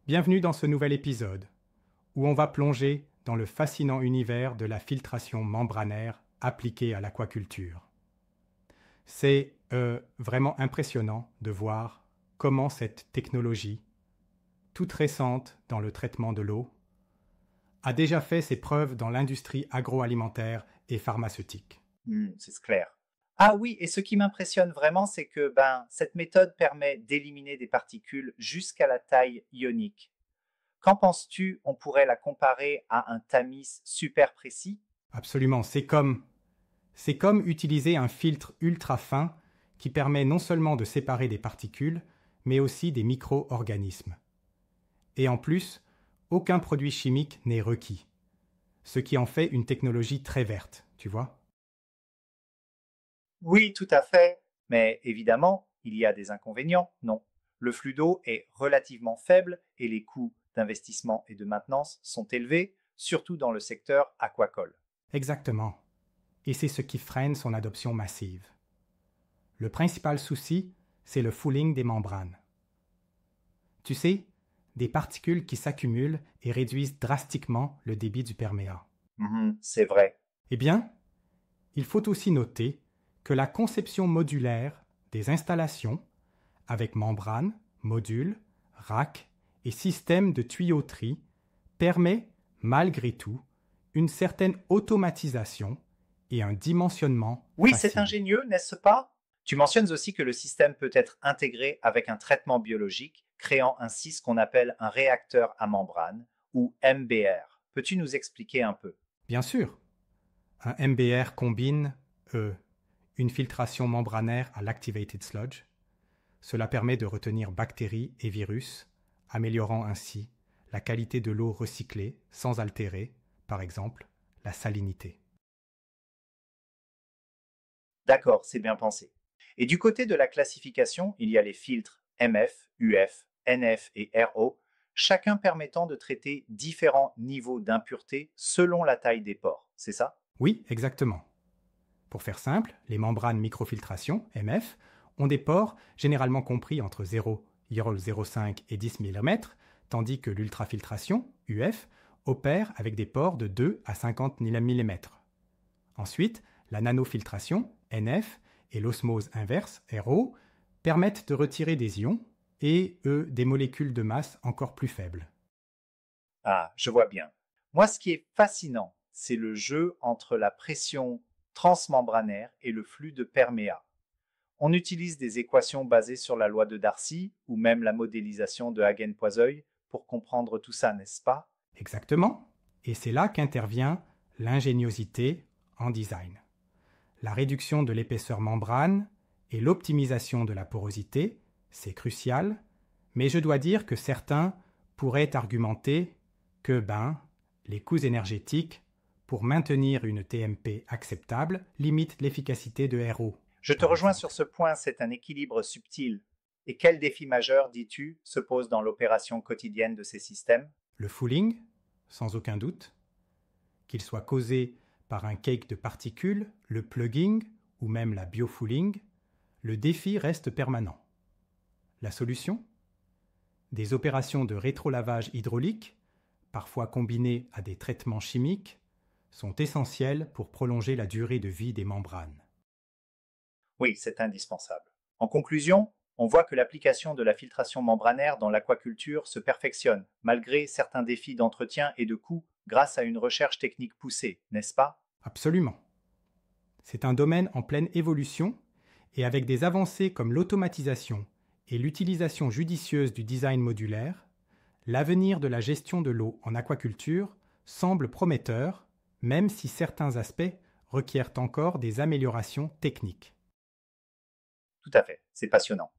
Bienvenue dans ce nouvel épisode, où on va plonger dans le fascinant univers de la filtration membranaire appliquée à l'aquaculture. C'est vraiment impressionnant de voir comment cette technologie, toute récente dans le traitement de l'eau, a déjà fait ses preuves dans l'industrie agroalimentaire et pharmaceutique. C'est clair. Ah oui, et ce qui m'impressionne vraiment, c'est que cette méthode permet d'éliminer des particules jusqu'à la taille ionique. Qu'en penses-tu? On pourrait la comparer à un tamis super précis? Absolument, c'est comme utiliser un filtre ultra fin qui permet non seulement de séparer des particules, mais aussi des micro-organismes. Et en plus, aucun produit chimique n'est requis, ce qui en fait une technologie très verte, tu vois. Oui, tout à fait. Mais évidemment, il y a des inconvénients, non? Le flux d'eau est relativement faible et les coûts d'investissement et de maintenance sont élevés, surtout dans le secteur aquacole. Exactement. Et c'est ce qui freine son adoption massive. Le principal souci, c'est le fouling des membranes. Tu sais, des particules qui s'accumulent et réduisent drastiquement le débit du perméat. C'est vrai. Eh bien, il faut aussi noter que la conception modulaire des installations, avec membranes, modules, racks et systèmes de tuyauterie, permet, malgré tout, une certaine automatisation et un dimensionnement Oui, c'est facile. ingénieux, n'est-ce pas? Tu mentionnes aussi que le système peut être intégré avec un traitement biologique, créant ainsi ce qu'on appelle un réacteur à membrane, ou MBR. Peux-tu nous expliquer un peu? Bien sûr, un MBR combine une filtration membranaire à l'activated sludge. Cela permet de retenir bactéries et virus, améliorant ainsi la qualité de l'eau recyclée sans altérer, par exemple, la salinité. D'accord, c'est bien pensé. Et du côté de la classification, il y a les filtres MF, UF, NF et RO, chacun permettant de traiter différents niveaux d'impureté selon la taille des pores. C'est ça? Oui, exactement. Pour faire simple, les membranes microfiltration, MF, ont des pores généralement compris entre 0,05 et 10 mm, tandis que l'ultrafiltration, UF, opère avec des pores de 2 à 50 mm. Ensuite, la nanofiltration, NF, et l'osmose inverse, RO, permettent de retirer des ions et, des molécules de masse encore plus faibles. Ah, je vois bien. Moi, ce qui est fascinant, c'est le jeu entre la pression transmembranaire et le flux de perméat. On utilise des équations basées sur la loi de Darcy ou même la modélisation de Hagen-Poiseuil pour comprendre tout ça, n'est-ce pas? Exactement. Et c'est là qu'intervient l'ingéniosité en design. La réduction de l'épaisseur membrane et l'optimisation de la porosité, c'est crucial, mais je dois dire que certains pourraient argumenter que les coûts énergétiques pour maintenir une TMP acceptable limitent l'efficacité de RO, Je te par rejoins sur exemple. ce point, c'est un équilibre subtil. Et quel défi majeur, dis-tu, se pose dans l'opération quotidienne de ces systèmes? Le fouling, sans aucun doute, qu'il soit causé par un cake de particules, le plugging ou même la biofouling, le défi reste permanent. La solution? Des opérations de rétrolavage hydraulique, parfois combinées à des traitements chimiques, sont essentielles pour prolonger la durée de vie des membranes. Oui, c'est indispensable. En conclusion, on voit que l'application de la filtration membranaire dans l'aquaculture se perfectionne, malgré certains défis d'entretien et de coût, grâce à une recherche technique poussée, n'est-ce pas? Absolument. C'est un domaine en pleine évolution et avec des avancées comme l'automatisation et l'utilisation judicieuse du design modulaire, l'avenir de la gestion de l'eau en aquaculture semble prometteur, même si certains aspects requièrent encore des améliorations techniques. Tout à fait, c'est passionnant.